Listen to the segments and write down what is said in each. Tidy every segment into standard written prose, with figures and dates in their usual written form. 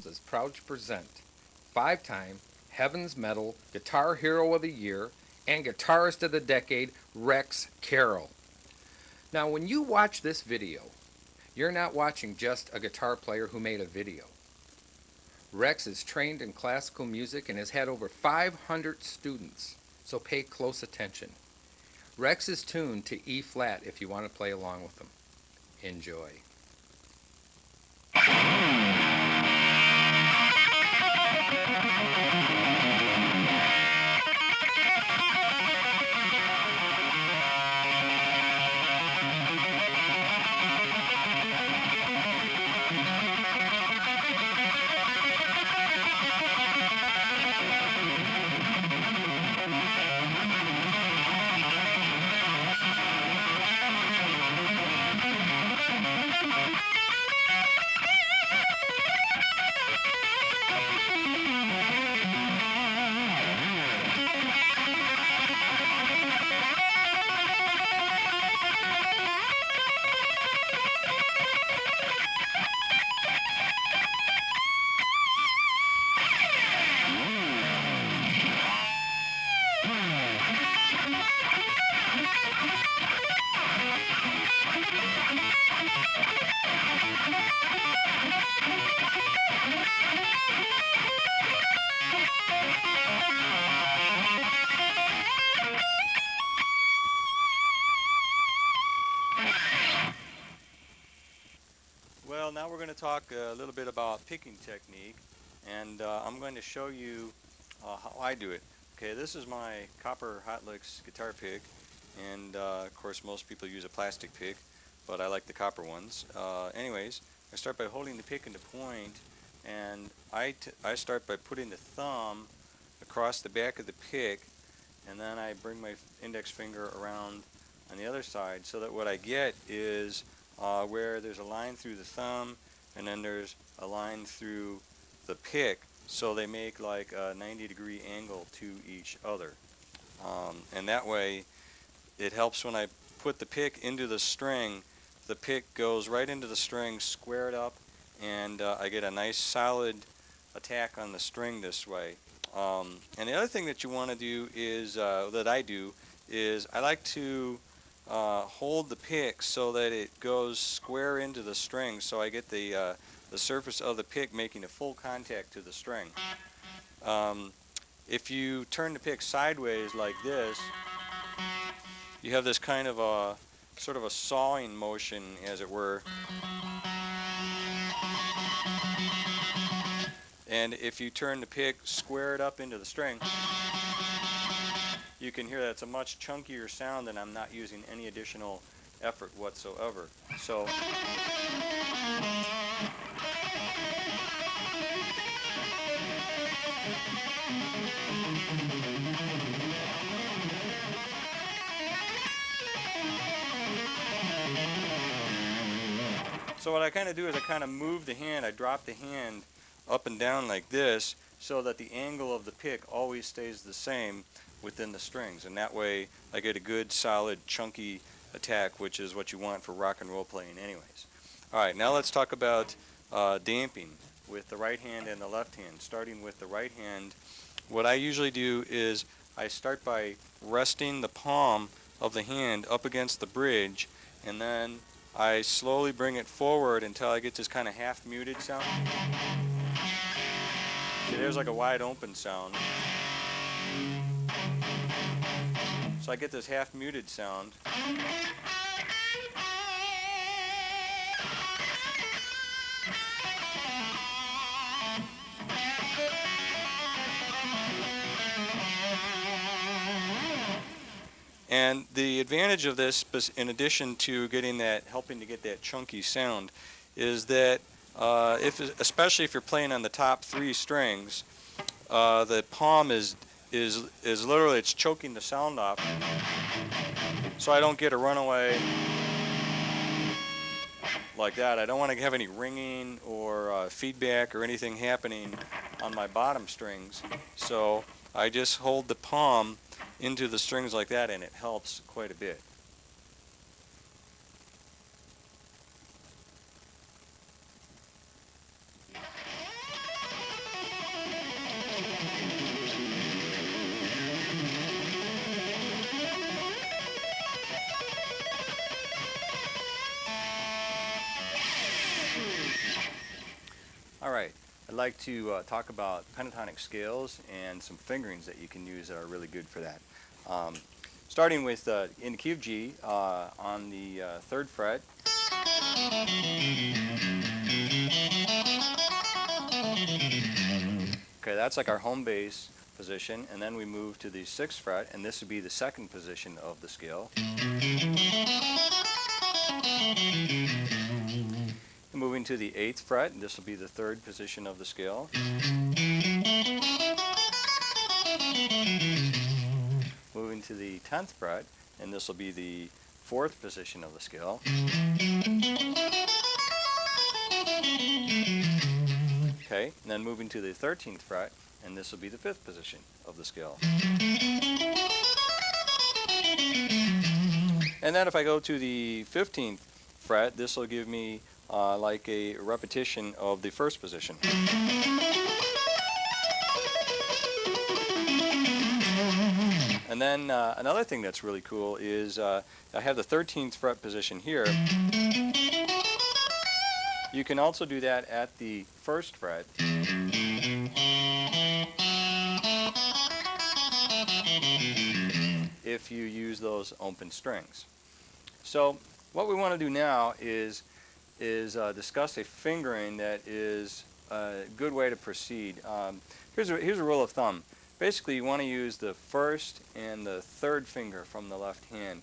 Sounds is proud to present 5-time Heaven's Medal Guitar Hero of the Year and Guitarist of the Decade, Rex Carroll. Now, when you watch this video, you're not watching just a guitar player who made a video. Rex is trained in classical music and has had over 500 students, so pay close attention. Rex is tuned to E flat if you want to play along with him. Enjoy. Well, now we're going to talk a little bit about picking technique, and I'm going to show you how I do it. Okay, this is my copper Hot Licks guitar pick, and of course most people use a plastic pick, but I like the copper ones. Anyways, I start by holding the pick into point, and I start by putting the thumb across the back of the pick, and then I bring my index finger around on the other side, so that what I get is where there's a line through the thumb and then there's a line through the pick, so they make like a 90-degree angle to each other. And that way it helps when I put the pick into the string, the pick goes right into the string, squared up, and I get a nice solid attack on the string this way. And the other thing that you want to do is, that I do, is I like to hold the pick so that it goes square into the string, so I get the surface of the pick making a full contact to the string. If you turn the pick sideways like this, you have this kind of a sort of a sawing motion, as it were. And if you turn the pick squared up into the string, you can hear that's a much chunkier sound, and I'm not using any additional effort whatsoever. So what I kind of do is I kind of move the hand, I drop the hand up and down like this, so that the angle of the pick always stays the same within the strings, and that way I get a good solid chunky attack, which is what you want for rock and roll playing anyways. Alright, now let's talk about damping with the right hand and the left hand. Starting with the right hand, what I usually do is I start by resting the palm of the hand up against the bridge, and then I slowly bring it forward until I get this kind of half muted sound. See, there's like a wide open sound. So I get this half muted sound. And the advantage of this, in addition to getting that, helping to get that chunky sound, is that especially if you're playing on the top 3 strings, the palm is literally, it's choking the sound off, so I don't get a runaway like that. I don't want to have any ringing or feedback or anything happening on my bottom strings, so I just hold the palm into the strings like that, and it helps quite a bit. Alright, I'd like to talk about pentatonic scales and some fingerings that you can use that are really good for that. Starting with in the key of G on the 3rd fret. Okay, that's like our home bass position, and then we move to the 6th fret, and this would be the 2nd position of the scale. Moving to the 8th fret, and this will be the 3rd position of the scale. Moving to the 10th fret, and this will be the 4th position of the scale. Okay, and then moving to the 13th fret, and this will be the 5th position of the scale. And then if I go to the 15th fret, this will give me like a repetition of the 1st position. And then another thing that's really cool is I have the 13th fret position here. You can also do that at the 1st fret. If you use those open strings. So what we want to do now is discuss a fingering that is a good way to proceed. Here's a rule of thumb. Basically, you want to use the 1st and the 3rd finger from the left hand.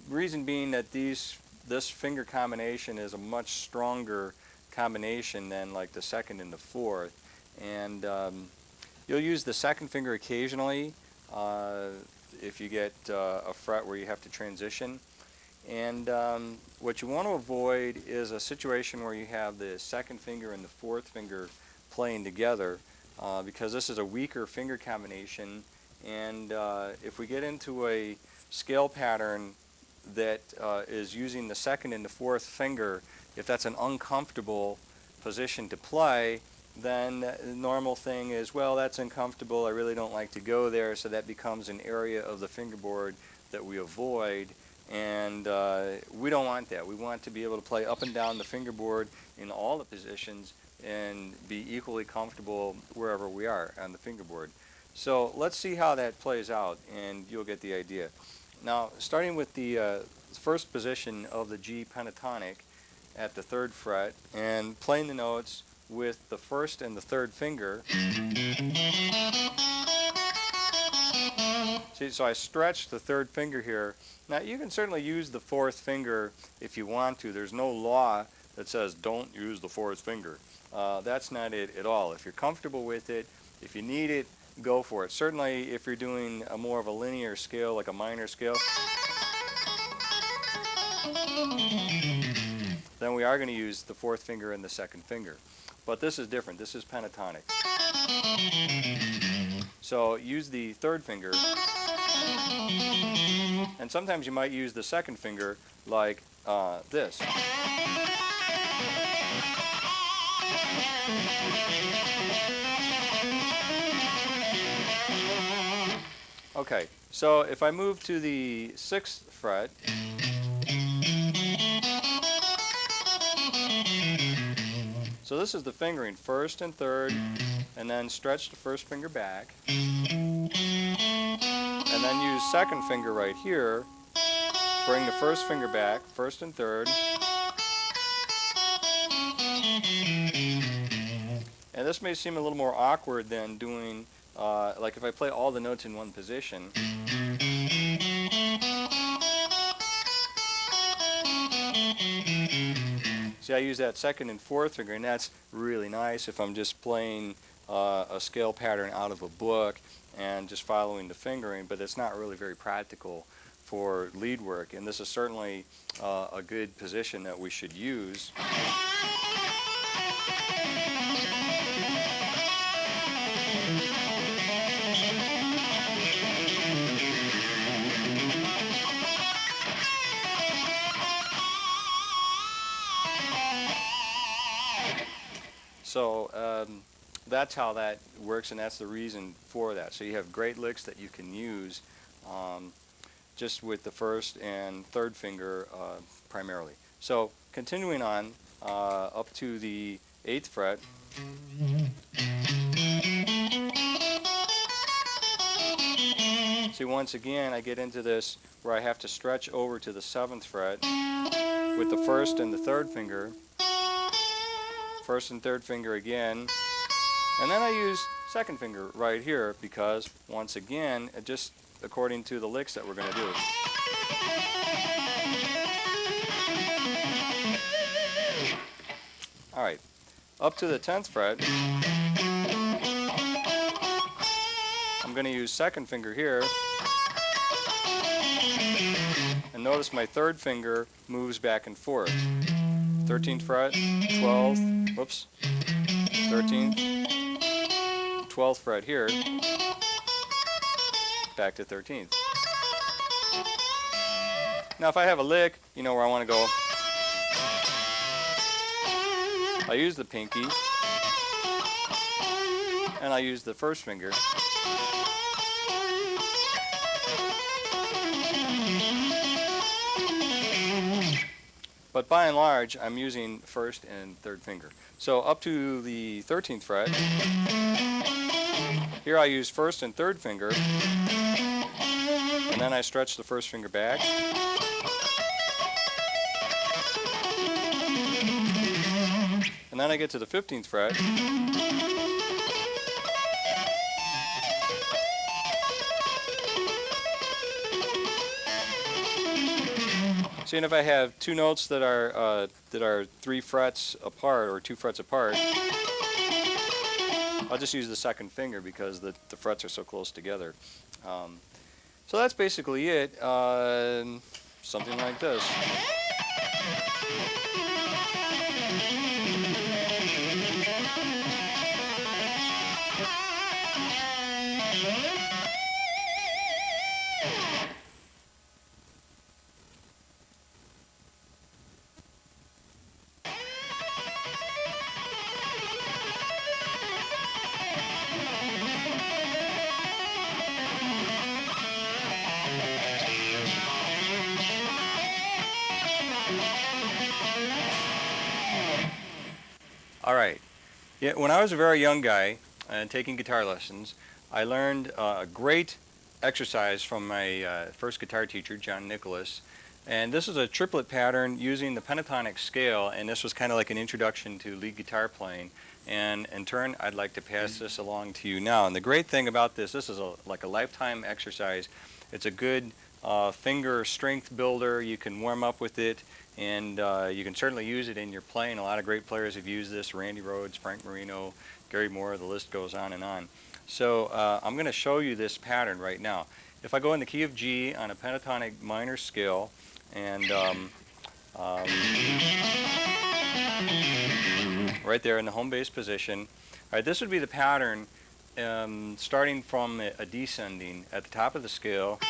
Reason being that this finger combination is a much stronger combination than like the 2nd and the 4th. And you'll use the 2nd finger occasionally if you get a fret where you have to transition. And what you want to avoid is a situation where you have the 2nd finger and the 4th finger playing together because this is a weaker finger combination, and if we get into a scale pattern that is using the 2nd and the 4th finger, if that's an uncomfortable position to play, then the normal thing is, well, that's uncomfortable, I really don't like to go there, so that becomes an area of the fingerboard that we avoid, and we don't want that. We want to be able to play up and down the fingerboard in all the positions and be equally comfortable wherever we are on the fingerboard. So let's see how that plays out, and you'll get the idea. Now, starting with the 1st position of the G pentatonic at the 3rd fret, and playing the notes with the 1st and the 3rd finger. See, so I stretched the 3rd finger here. Now, you can certainly use the 4th finger if you want to. There's no law that says don't use the 4th finger. That's not it at all. If you're comfortable with it, if you need it, go for it. Certainly if you're doing a more of a linear scale, like a minor scale, then we are going to use the 4th finger and the 2nd finger. But this is different. This is pentatonic. So use the 3rd finger, and sometimes you might use the 2nd finger like this. Okay, so if I move to the 6th fret, so this is the fingering, 1st and 3rd, and then stretch the 1st finger back, and then use 2nd finger right here, bring the 1st finger back, 1st and 3rd, and this may seem a little more awkward than doing, like if I play all the notes in one position. See, I use that 2nd and 4th finger, and that's really nice if I'm just playing a scale pattern out of a book and just following the fingering, but it's not really very practical for lead work, and this is certainly a good position that we should use. So that's how that works, and that's the reason for that. So you have great licks that you can use just with the 1st and 3rd finger primarily. So continuing on up to the 8th fret. See, once again, I get into this where I have to stretch over to the 7th fret with the 1st and the 3rd finger. 1st and 3rd finger again. And then I use 2nd finger right here because, once again, just according to the licks that we're going to do. Alright, up to the 10th fret, I'm going to use 2nd finger here, and notice my 3rd finger moves back and forth. 13th fret, 12th, whoops, 13th, 12th fret here, back to 13th. Now if I have a lick, you know where I want to go. I use the pinky, and I use the 1st finger. But by and large, I'm using 1st and 3rd finger. So up to the 13th fret, here I use 1st and 3rd finger, and then I stretch the 1st finger back. And then I get to the 15th fret. See, and if I have two notes that are 3 frets apart or 2 frets apart, I'll just use the 2nd finger because the frets are so close together. So that's basically it. Something like this. All right. Yeah, when I was a very young guy and taking guitar lessons, I learned a great exercise from my first guitar teacher, John Nicholas. And this is a triplet pattern using the pentatonic scale, and this was kind of like an introduction to lead guitar playing. And in turn, I'd like to pass this along to you now. And the great thing about this is like a lifetime exercise. It's a good finger strength builder. You can warm up with it, and you can certainly use it in your playing. A lot of great players have used this: Randy Rhoads, Frank Marino, Gary Moore, the list goes on and on. So I'm going to show you this pattern right now. If I go in the key of G on a pentatonic minor scale, and right there in the home bass position, all right, this would be the pattern starting from a descending at the top of the scale.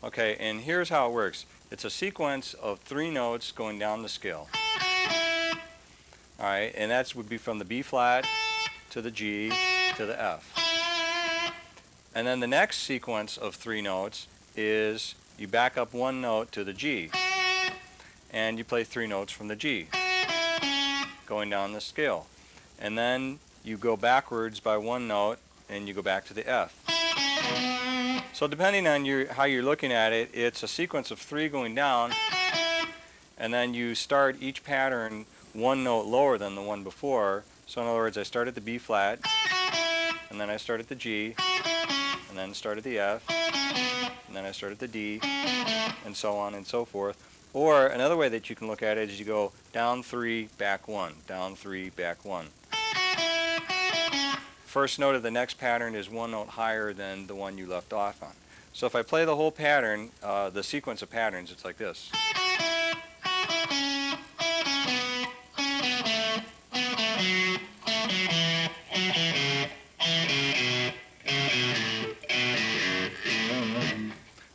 Okay, and here's how it works. It's a sequence of 3 notes going down the scale. All right, and that would be from the B flat to the G to the F. And then the next sequence of 3 notes is you back up 1 note to the G, and you play 3 notes from the G going down the scale. And then you go backwards by 1 note and you go back to the F. So depending on how you're looking at it, it's a sequence of 3 going down, and then you start each pattern 1 note lower than the one before. So in other words, I start at the B flat, and then I start at the G, and then start at the F, and then I start at the D, and so on and so forth. Or another way that you can look at it is you go down 3, back 1, down 3, back 1. First note of the next pattern is 1 note higher than the one you left off on. So if I play the whole pattern, the sequence of patterns, it's like this.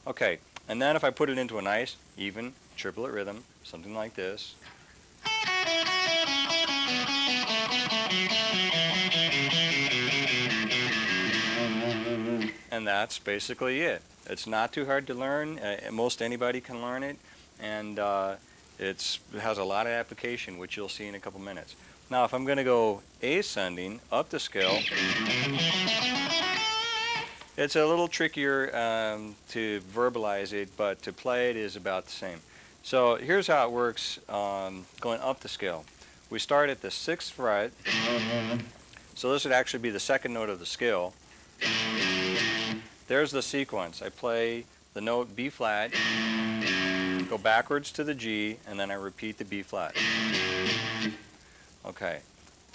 Okay, and then if I put it into a nice, even, triplet rhythm, something like this. And that's basically it. It's not too hard to learn. Most anybody can learn it. and it has a lot of application, which you'll see in a couple minutes. Now, if I'm going to go ascending up the scale, it's a little trickier to verbalize it, but to play it is about the same. So here's how it works going up the scale. We start at the 6th fret, so this would actually be the 2nd note of the scale. There's the sequence. I play the note B flat, go backwards to the G, and then I repeat the B flat. Okay.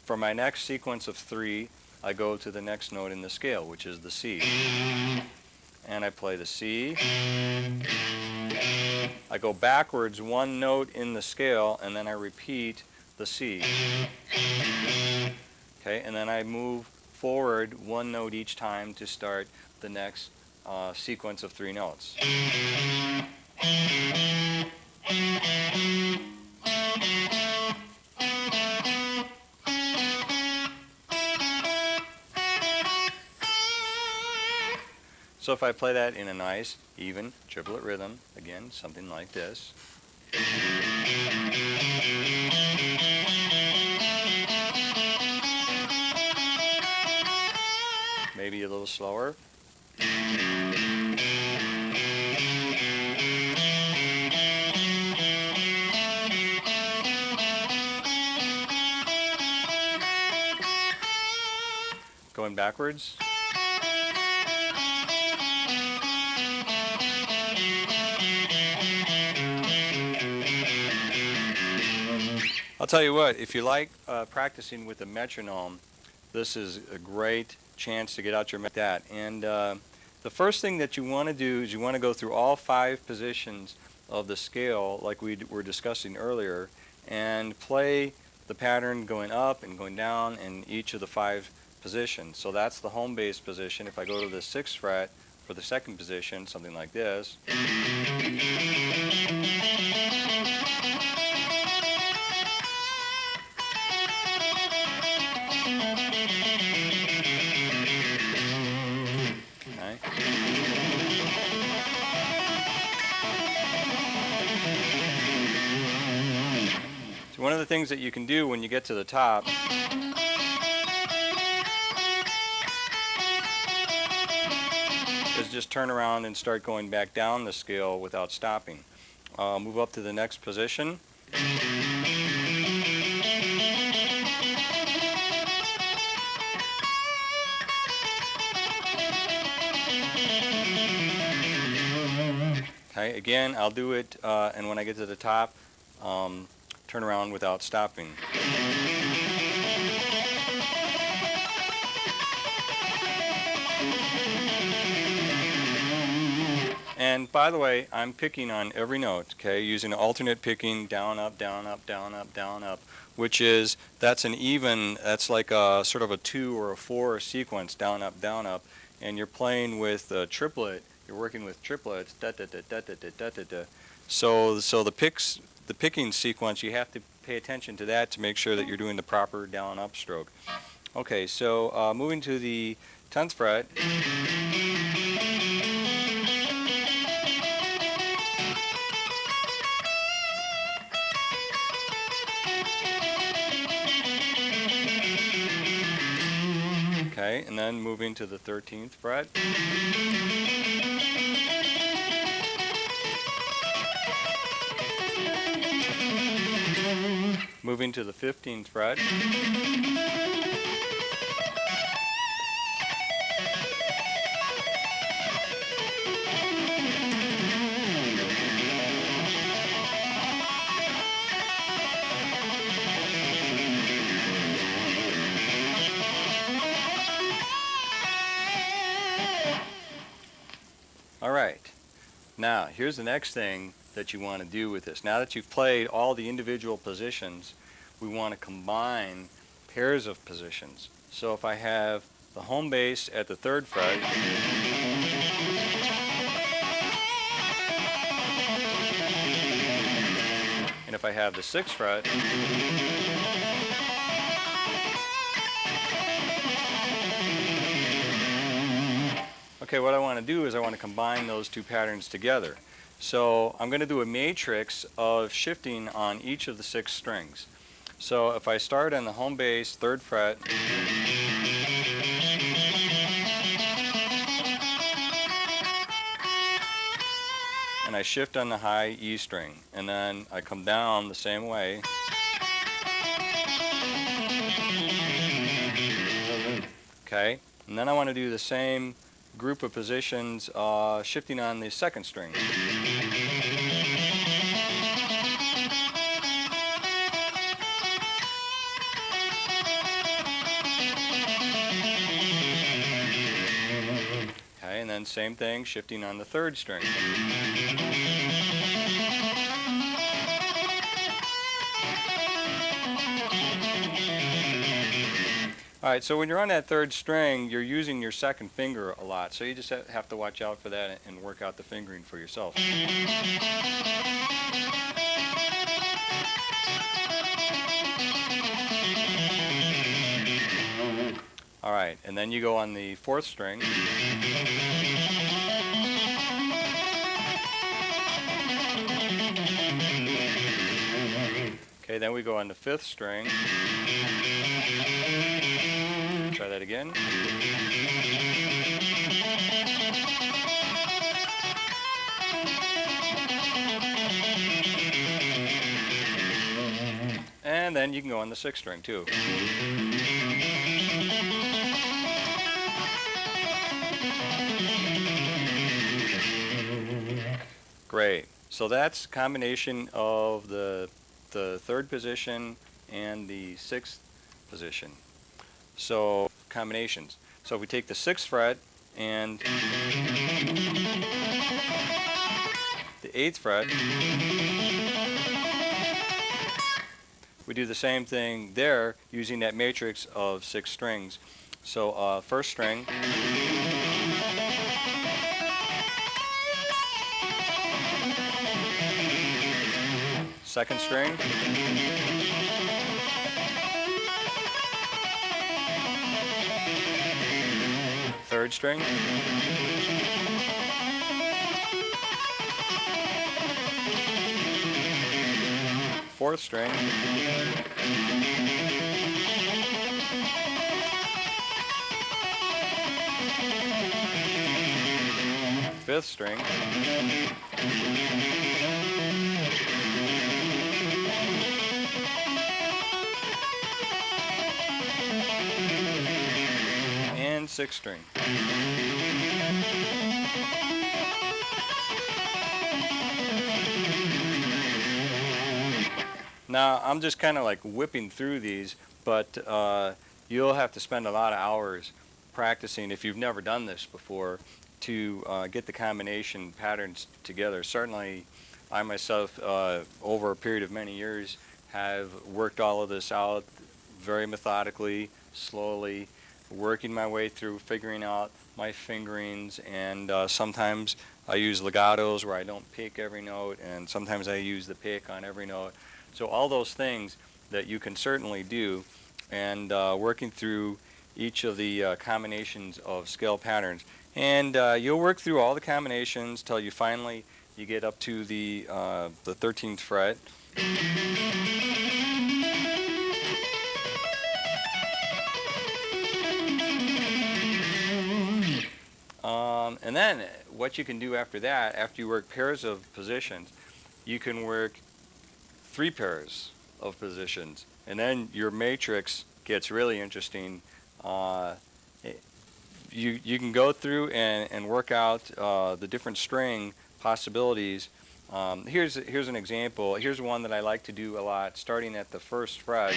For my next sequence of 3, I go to the next note in the scale, which is the C. And I play the C. I go backwards 1 note in the scale, and then I repeat the C. Okay, and then I move forward 1 note each time to start the next sequence of 3 notes. So if I play that in a nice, even triplet rhythm, again, something like this. Maybe a little slower. Going backwards. I'll tell you what, if you like practicing with the metronome, this is a great chance to get out your that. And the first thing that you want to do is you want to go through all 5 positions of the scale like we were discussing earlier and play the pattern going up and going down in each of the 5 positions. So that's the home bass position. If I go to the 6th fret for the 2nd position, something like this. So one of the things that you can do when you get to the top is just turn around and start going back down the scale without stopping. Move up to the next position. Okay, again, I'll do it, and when I get to the top, turn around without stopping. And by the way, I'm picking on every note, okay, using alternate picking, down, up, down, up, down, up, down, up, which is, that's an even, that's like a sort of a 2 or a 4 sequence, down, up, and you're playing with a triplet, you're working with triplets, da da da da da da da da da. So the picking sequence, you have to pay attention to that to make sure that you're doing the proper down up stroke. Okay, so moving to the 10th fret. Okay, and then moving to the 13th fret. Moving to the 15th fret. All right, now here's the next thing that you want to do with this. Now that you've played all the individual positions, we want to combine pairs of positions. So if I have the home bass at the 3rd fret, and if I have the 6th fret, okay, what I want to do is I want to combine those 2 patterns together. So I'm going to do a matrix of shifting on each of the 6 strings. So if I start on the home bass 3rd fret, and I shift on the high E string, and then I come down the same way, okay, and then I want to do the same group of positions shifting on the 2nd string. Okay, and then same thing shifting on the 3rd string. Alright, so when you're on that 3rd string, you're using your 2nd finger a lot, so you just have to watch out for that and work out the fingering for yourself. Alright, and then you go on the 4th string. Okay, then we go on the 5th string. Try that again. And then you can go on the 6th string too. Great. So that's a combination of the 3rd position and the 6th position. So combinations. So if we take the 6th fret and the 8th fret, we do the same thing there using that matrix of 6 strings. So 1st string, 2nd string, 3rd string, 4th string, 5th string, and 6th string. Now I'm just kind of like whipping through these, but you'll have to spend a lot of hours practicing if you've never done this before to get the combination patterns together. Certainly I myself over a period of many years have worked all of this out very methodically, slowly, working my way through figuring out my fingerings, and sometimes I use legatos where I don't pick every note, and sometimes I use the pick on every note. So all those things that you can certainly do, and working through each of the combinations of scale patterns, and you'll work through all the combinations till you finally get up to the 13th fret. And then what you can do after that, after you work pairs of positions, you can work 3 pairs of positions, and then your matrix gets really interesting. You can go through and work out the different string possibilities. Here's an example. Here's one that I like to do a lot, starting at the 1st fret.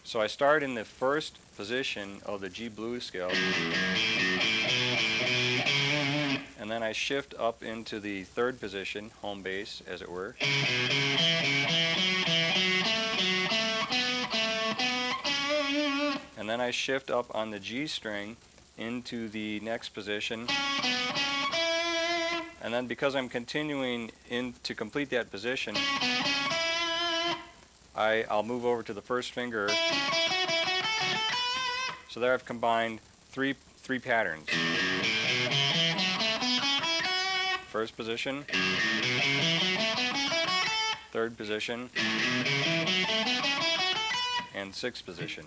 So I start in the 1st position of the G blues scale, and then I shift up into the 3rd position, home bass as it were. And then I shift up on the G string into the next position. And then because I'm continuing to complete that position, I'll move over to the 1st finger So there I've combined three patterns. First position, third position, and sixth position.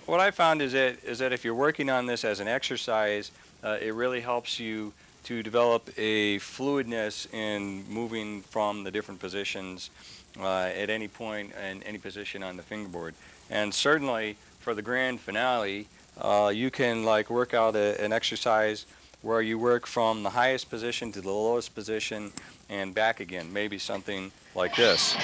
What I found is that if you're working on this as an exercise, it really helps you to develop a fluidness in moving from the different positions at any point and any position on the fingerboard. And certainly for the grand finale, you can like work out an exercise where you work from the highest position to the lowest position and back again, maybe something like this.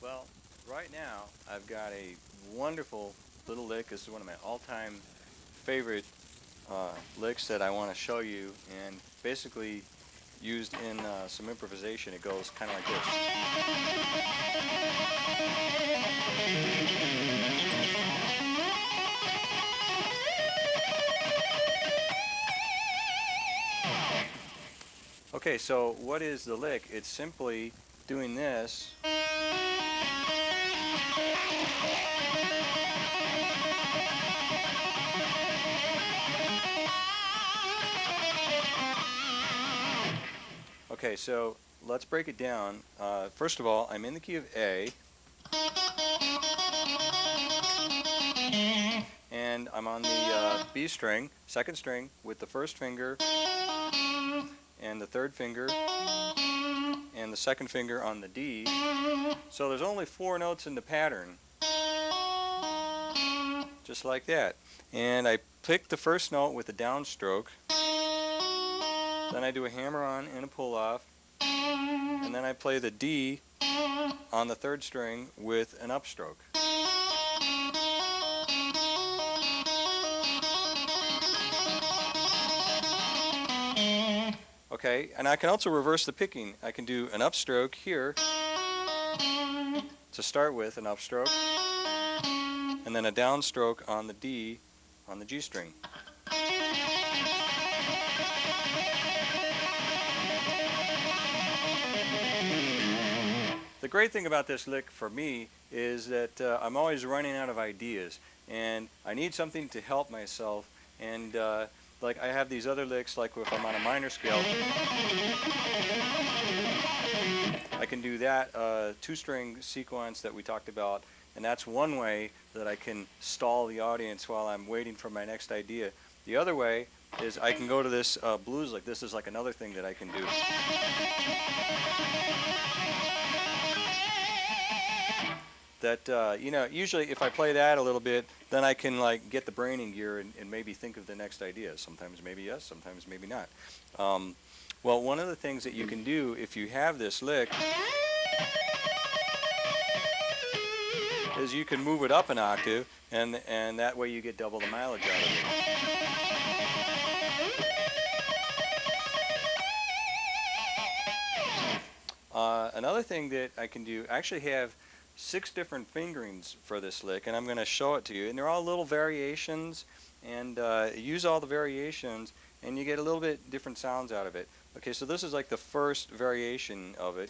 Well, right now I've got a wonderful little lick. This is one of my all-time favorite licks that I want to show you, and basically used in some improvisation. It goes kind of like this. Okay, so what is the lick? It's simply doing this. Okay, so let's break it down. First of all, I'm in the key of A, and I'm on the B string, second string, with the first finger and the third finger and the second finger on the D. So there's only 4 notes in the pattern, just like that. And I pick the first note with a downstroke, then I do a hammer-on and a pull-off, and then I play the D on the third string with an upstroke. Okay, and I can also reverse the picking. I can do an upstroke here to start with, an upstroke, and then a downstroke on the D on the G string. The great thing about this lick for me is that I'm always running out of ideas, and I need something to help myself. And like I have these other licks, like if I'm on a minor scale, I can do that two-string sequence that we talked about, and that's one way that I can stall the audience while I'm waiting for my next idea. The other way is I can go to this blues lick. This is like another thing that I can do. That you know, usually if I play that a little bit, then I can like get the brain in gear and maybe think of the next idea. Sometimes maybe yes, sometimes maybe not. Well, one of the things that you can do if you have this lick is you can move it up an octave, and that way you get double the mileage out of it. Another thing that I can do, I actually have 6 different fingerings for this lick, and I'm going to show it to you. And they're all little variations, and use all the variations, and you get a little bit different sounds out of it. Okay, so this is like the first variation of it.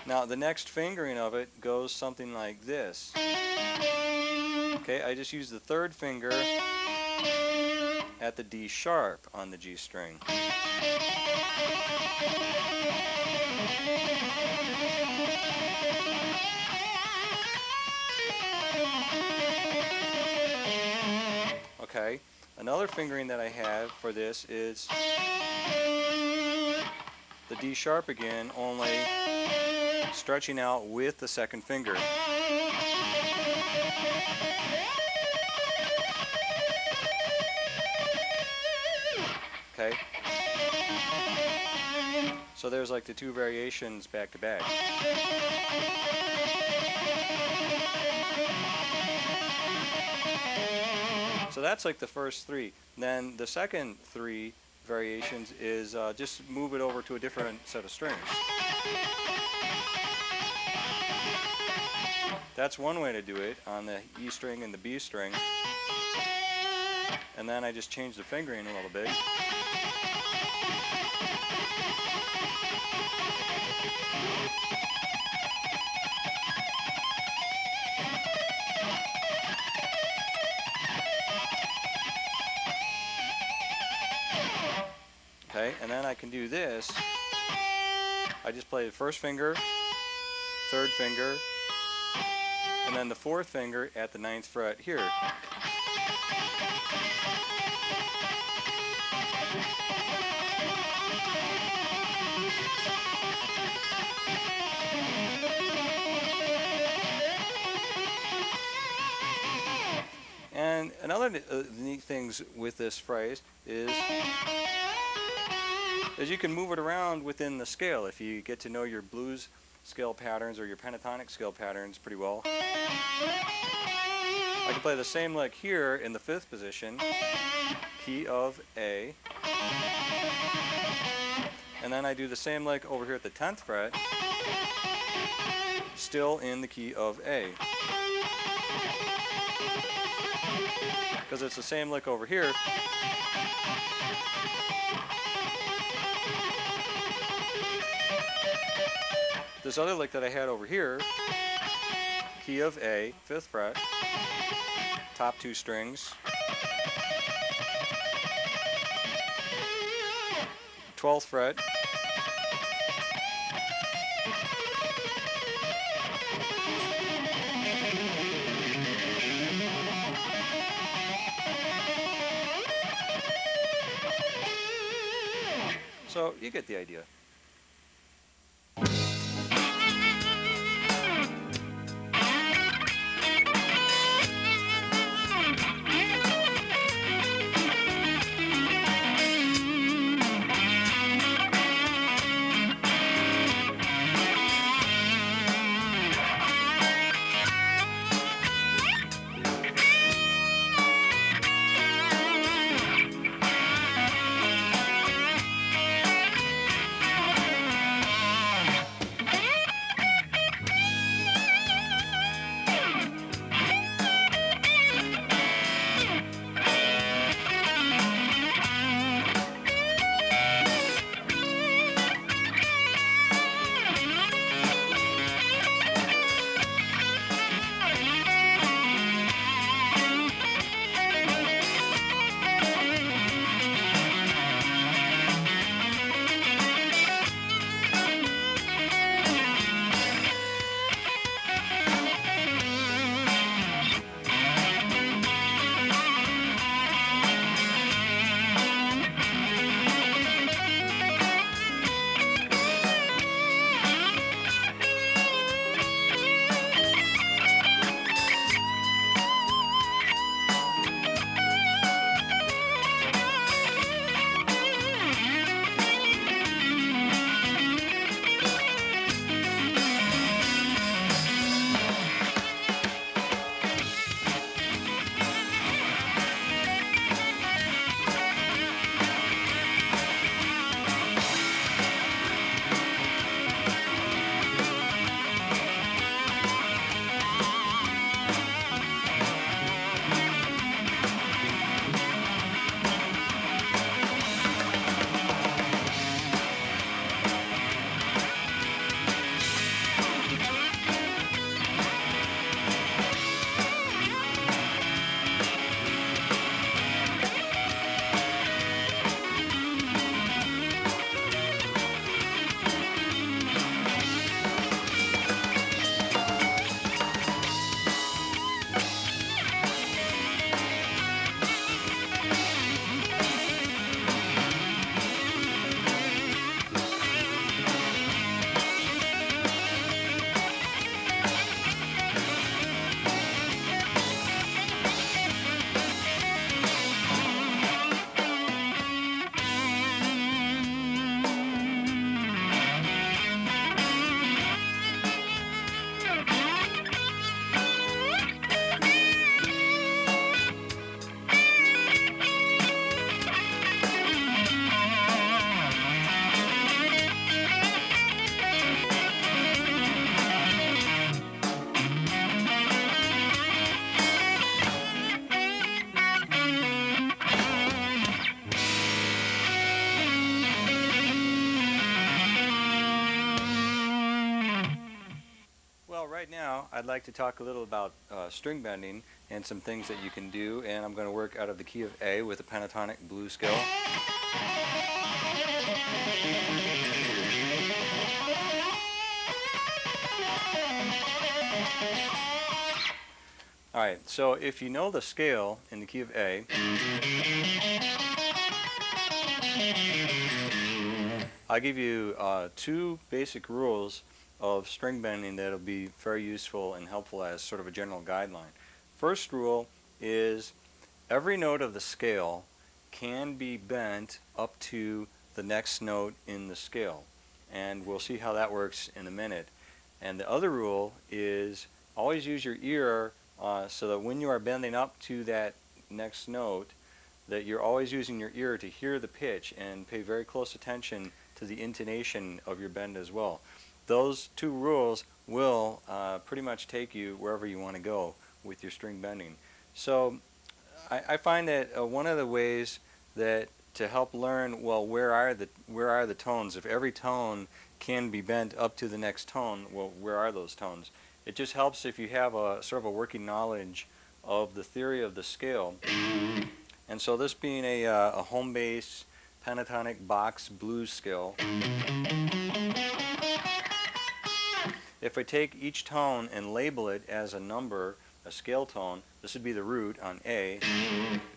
Now the next fingering of it goes something like this. Okay, I just use the 3rd finger at the D sharp on the G string. Okay, another fingering that I have for this is the D sharp again, only stretching out with the 2nd finger. Okay, so there's like the 2 variations back to back. So that's like the first 3. Then the second 3 variations is just move it over to a different set of strings. That's one way to do it on the E string and the B string. And then I just change the fingering a little bit. Okay, and then I can do this. I just play the 1st finger, 3rd finger, and then the 4th finger at the 9th fret here. And another neat things with this phrase is you can move it around within the scale if you get to know your blues scale patterns or your pentatonic scale patterns pretty well. I can play the same lick here in the 5th position, key of A, and then I do the same lick over here at the 10th fret, still in the key of A. Because it's the same lick over here. This other lick that I had over here, key of A, 5th fret, top 2 strings, 12th fret, so you get the idea. now I'd like to talk a little about string bending and some things that you can do, and I'm going to work out of the key of A with a pentatonic blues scale. Alright, so if you know the scale in the key of A, I'll give you two basic rules of string bending that will be very useful and helpful as sort of a general guideline. First rule is every note of the scale can be bent up to the next note in the scale, and we'll see how that works in a minute. And the other rule is always use your ear so that when you are bending up to that next note, that you're always using your ear to hear the pitch and pay very close attention to the intonation of your bend as well. Those two rules will pretty much take you wherever you want to go with your string bending. So I find that one of the ways that to help learn, well, where are the tones? If every tone can be bent up to the next tone, well, where are those tones? It just helps if you have a sort of a working knowledge of the theory of the scale. And so this being a home bass pentatonic box blues scale, if I take each tone and label it as a number, a scale tone, this would be the root on A,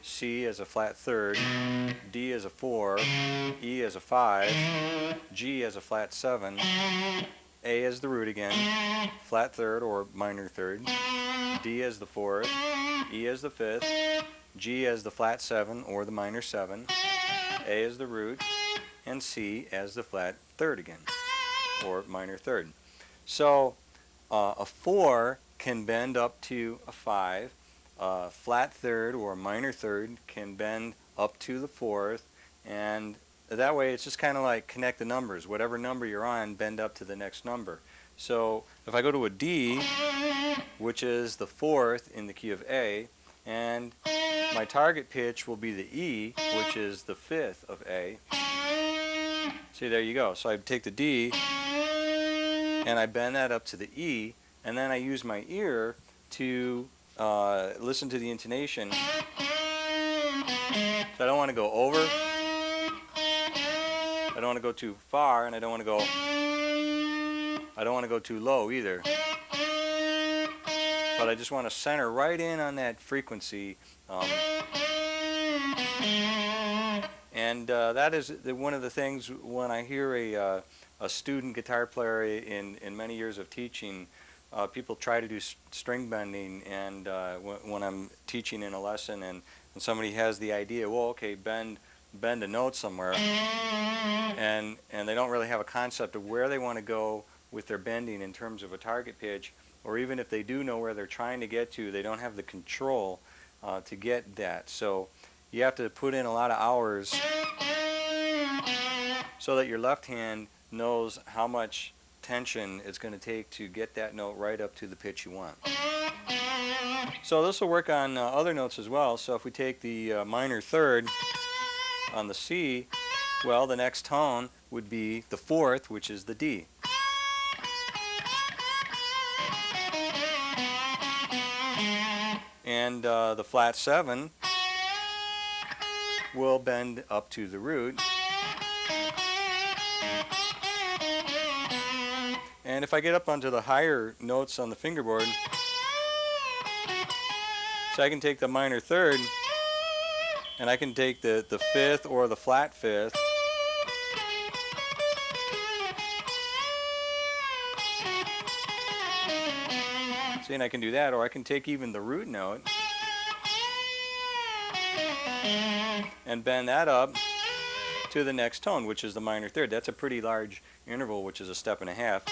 C as a flat third, D as a 4, E as a 5, G as a flat 7, A as the root again, flat third or minor third, D as the 4th, E as the 5th, G as the flat 7 or the minor 7, A as the root, and C as the flat third again, or minor third. So a 4 can bend up to a 5, flat third or minor third can bend up to the 4th, and that way it's just kind of like connect the numbers. Whatever number you're on, bend up to the next number. So if I go to a D, which is the 4th in the key of A, and my target pitch will be the E, which is the 5th of A. See, there you go. So I take the D and I bend that up to the E, and then I use my ear to listen to the intonation. So I don't want to go over, I don't want to go too far, and I don't want to go too low either. But I just want to center right in on that frequency. And that is one of the things when I hear a student guitar player in many years of teaching, people try to do string bending, and when I'm teaching in a lesson and somebody has the idea, well, okay, bend a note somewhere, and they don't really have a concept of where they want to go with their bending in terms of a target pitch, or even if they do know where they're trying to get to, they don't have the control to get that. So you have to put in a lot of hours so that your left hand knows how much tension it's going to take to get that note right up to the pitch you want. So this will work on other notes as well. So if we take the minor third on the C, well, the next tone would be the 4th, which is the D. And the flat 7 will bend up to the root. And if I get up onto the higher notes on the fingerboard, so I can take the minor third, and I can take the 5th or the flat 5th, see, and I can do that, or I can take even the root note and bend that up to the next tone, which is the minor third. That's a pretty large interval, which is a step and a half.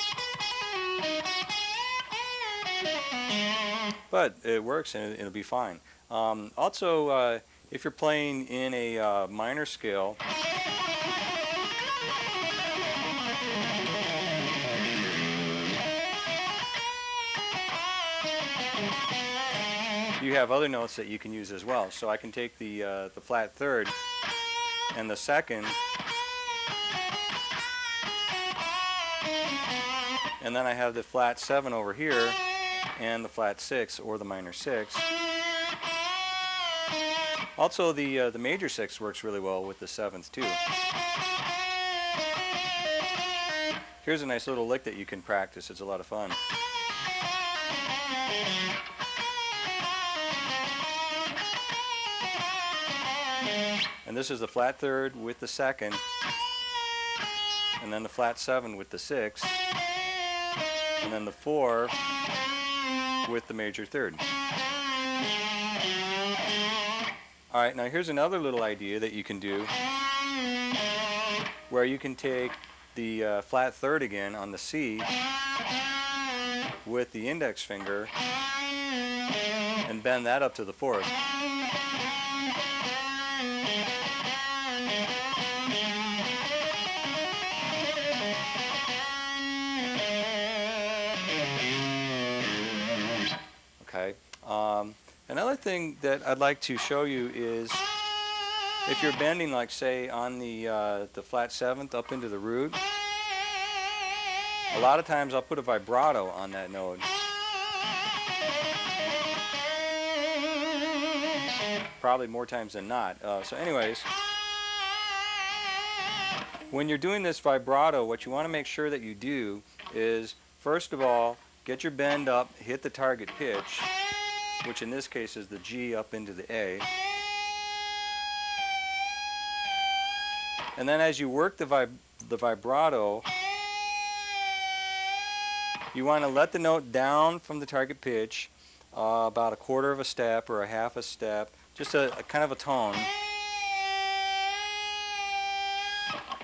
But it works, and it'll be fine. Also, if you're playing in a minor scale, you have other notes that you can use as well. So I can take the flat third and the second, and then I have the flat 7 over here, and the flat 6 or the minor 6. Also, the major 6 works really well with the 7th too. Here's a nice little lick that you can practice. It's a lot of fun. And this is the flat 3rd with the 2nd, and then the flat 7 with the 6, and then the 4 with the major 3rd. Alright, now here's another little idea that you can do, where you can take the flat 3rd again on the C with the index finger and bend that up to the 4th. Okay. Another thing that I'd like to show you is if you're bending, like say on the flat 7th up into the root, a lot of times I'll put a vibrato on that note. Probably more times than not. So anyways, when you're doing this vibrato, what you want to make sure that you do is, first of all, get your bend up, hit the target pitch, which in this case is the G up into the A. And then as you work the vibrato, you want to let the note down from the target pitch about a quarter of a step or a half a step, just a kind of a tone.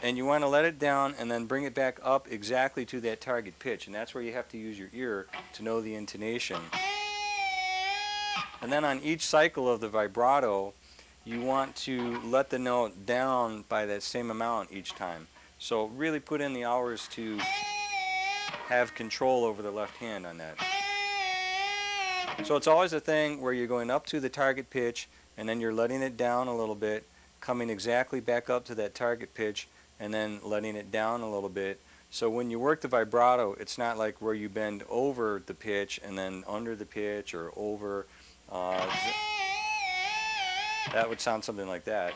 And you want to let it down and then bring it back up exactly to that target pitch, and that's where you have to use your ear to know the intonation. And then on each cycle of the vibrato, you want to let the note down by that same amount each time. So really put in the hours to have control over the left hand on that. So it's always a thing where you're going up to the target pitch and then you're letting it down a little bit, coming exactly back up to that target pitch, and then letting it down a little bit. So when you work the vibrato, it's not like where you bend over the pitch and then under the pitch or over. That would sound something like that.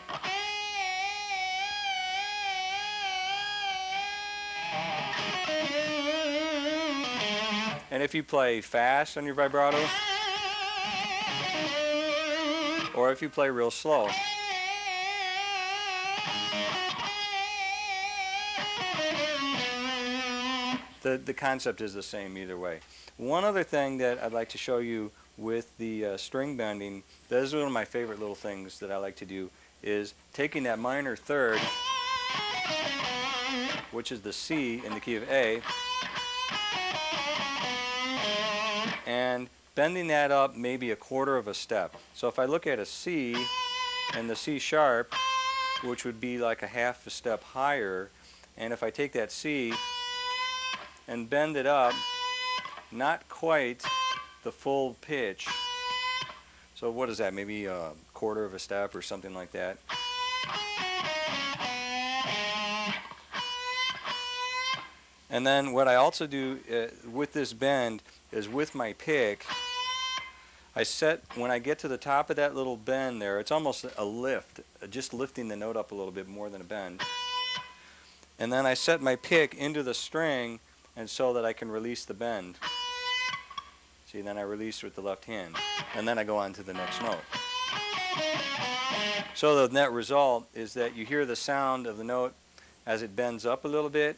And if you play fast on your vibrato, or if you play real slow, the concept is the same either way. One other thing that I'd like to show you with the string bending, that is one of my favorite little things that I like to do, is taking that minor 3rd, which is the C in the key of A, and bending that up maybe a quarter of a step. So if I look at a C and the C sharp, which would be like a half a step higher, and if I take that C and bend it up, not quite the full pitch. So what is that, maybe a quarter of a step or something like that. And then what I also do with this bend is with my pick, I set, when I get to the top of that little bend there, it's almost a lift, just lifting the note up a little bit more than a bend. And then I set my pick into the string, and so that I can release the bend. See, then I release with the left hand, and then I go on to the next note. So the net result is that you hear the sound of the note as it bends up a little bit,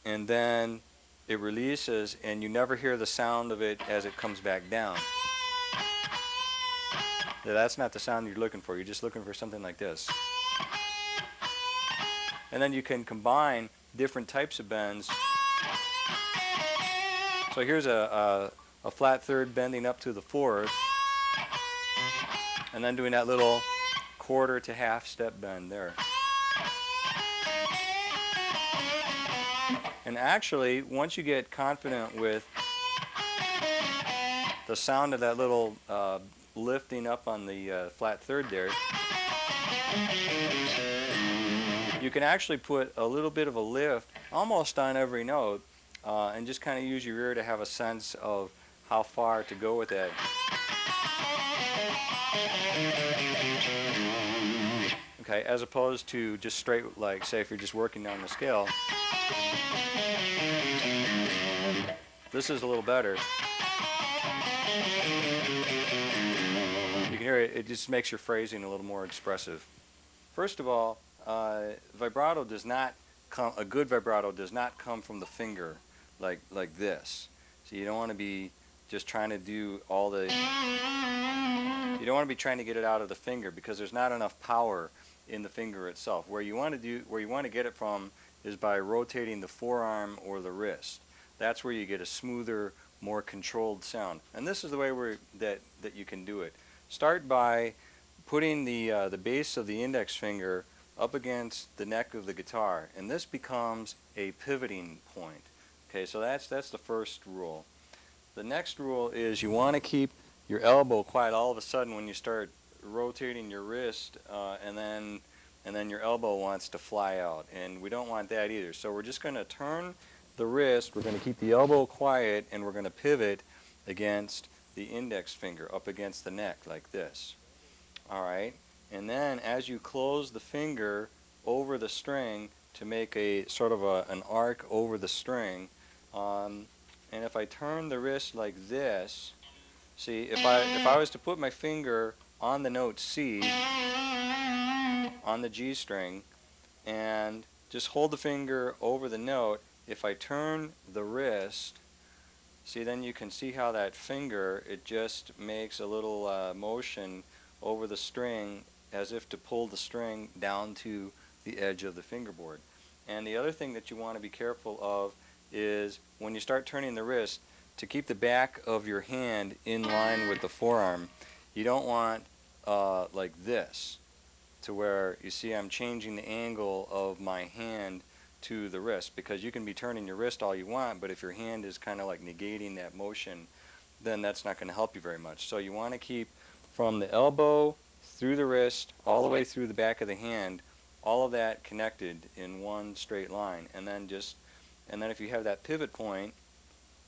and then it releases, and you never hear the sound of it as it comes back down. That's not the sound you're looking for. You're just looking for something like this. And then you can combine different types of bends. So here's a flat 3rd bending up to the 4th, and then doing that little quarter to half step bend there. And actually, once you get confident with the sound of that little lifting up on the flat 3rd there, you can actually put a little bit of a lift almost on every note, and just kind of use your ear to have a sense of how far to go with that. Okay, as opposed to just straight, like say if you're just working down the scale. This is a little better. You can hear it, it just makes your phrasing a little more expressive. First of all, vibrato does not come, a good vibrato does not come from the finger like this. So you don't want to be just trying to do all the, you don't want to be trying to get it out of the finger because there's not enough power in the finger itself. Where you want to get it from is by rotating the forearm or the wrist. That's where you get a smoother, more controlled sound. And this is the way that you can do it. Start by putting the base of the index finger up against the neck of the guitar, and this becomes a pivoting point. Okay, so that's the first rule. The next rule is you want to keep your elbow quiet all of a sudden when you start rotating your wrist, and then your elbow wants to fly out, and we don't want that either. So we're just going to turn the wrist, we're going to keep the elbow quiet, and we're going to pivot against the index finger up against the neck like this. Alright, and then as you close the finger over the string to make a sort of an arc over the string, and if I turn the wrist like this, see, if I was to put my finger on the note C on the G string and just hold the finger over the note, if I turn the wrist, see, then you can see how that finger, it just makes a little motion over the string as if to pull the string down to the edge of the fingerboard. And the other thing that you want to be careful of is when you start turning the wrist, to keep the back of your hand in line with the forearm. You don't want like this, to where you see I'm changing the angle of my hand to the wrist, because you can be turning your wrist all you want, but if your hand is kind of like negating that motion, then that's not going to help you very much. So you want to keep from the elbow through the wrist all the way through the back of the hand, all of that connected in one straight line, and then if you have that pivot point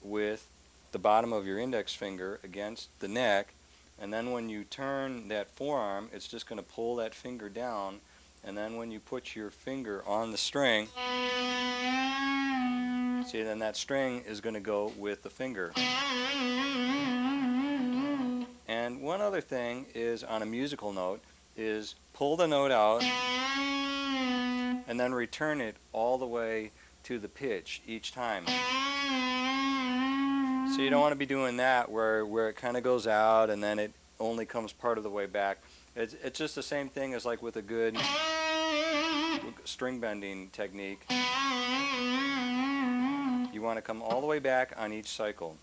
with the bottom of your index finger against the neck, and then when you turn that forearm, it's just going to pull that finger down, and then when you put your finger on the string, see, then that string is going to go with the finger. And one other thing is, on a musical note, is pull the note out and then return it all the way to the pitch each time. So you don't want to be doing that where it kind of goes out and then it only comes part of the way back. It's just the same thing as like with a good string bending technique. You want to come all the way back on each cycle.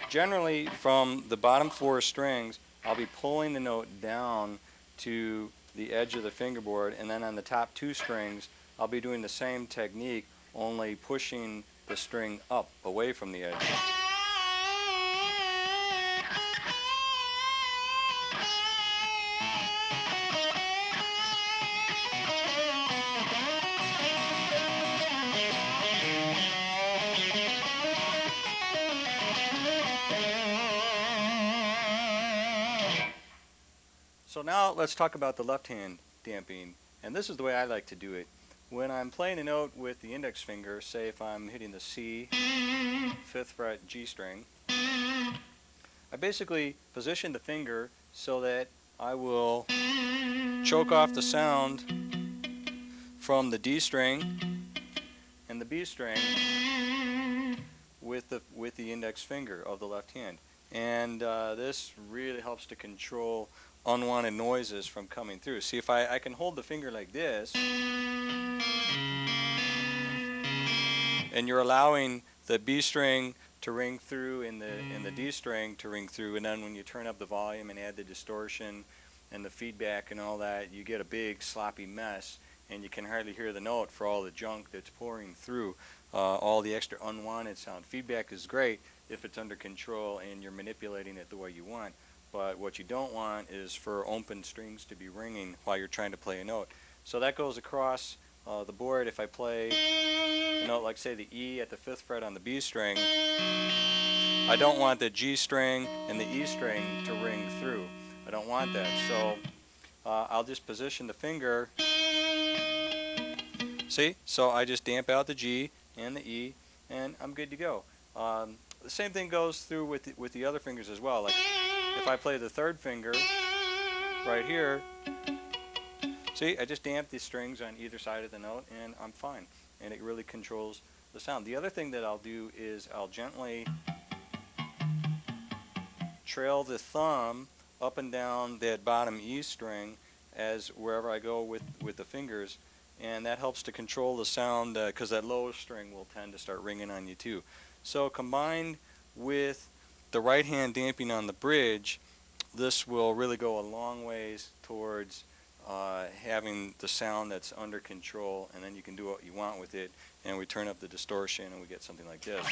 Generally, from the bottom four strings, I'll be pulling the note down to the edge of the fingerboard, and then on the top two strings, I'll be doing the same technique, only pushing the string up, away from the edge. So now let's talk about the left hand damping, and this is the way I like to do it. When I'm playing a note with the index finger, say if I'm hitting the C, 5th fret G string, I basically position the finger so that I will choke off the sound from the D string and the B string with the index finger of the left hand. And this really helps to control unwanted noises from coming through. See, if I can hold the finger like this, and you're allowing the B string to ring through and the D string to ring through, and then when you turn up the volume and add the distortion and the feedback and all that, you get a big sloppy mess, and you can hardly hear the note for all the junk that's pouring through, all the extra unwanted sound. Feedback is great if it's under control and you're manipulating it the way you want, but what you don't want is for open strings to be ringing while you're trying to play a note. So that goes across the board. If I play a note like, say, the E at the 5th fret on the B string, I don't want the G string and the E string to ring through. I don't want that. So I'll just position the finger. See? So I just damp out the G and the E, and I'm good to go. The same thing goes through with the other fingers as well. Like if I play the 3rd finger right here, see, I just damp the strings on either side of the note, and I'm fine. And it really controls the sound. The other thing that I'll do is I'll gently trail the thumb up and down that bottom E string as wherever I go with the fingers, and that helps to control the sound because that low string will tend to start ringing on you too. So combined with the right hand damping on the bridge, this will really go a long ways towards having the sound that's under control, and then you can do what you want with it, and we turn up the distortion and we get something like this.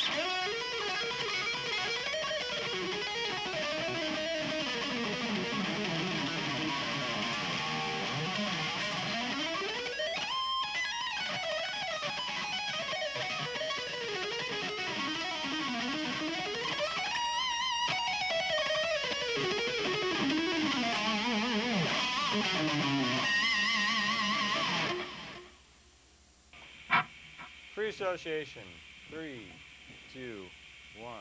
Free association. 3, 2, 1.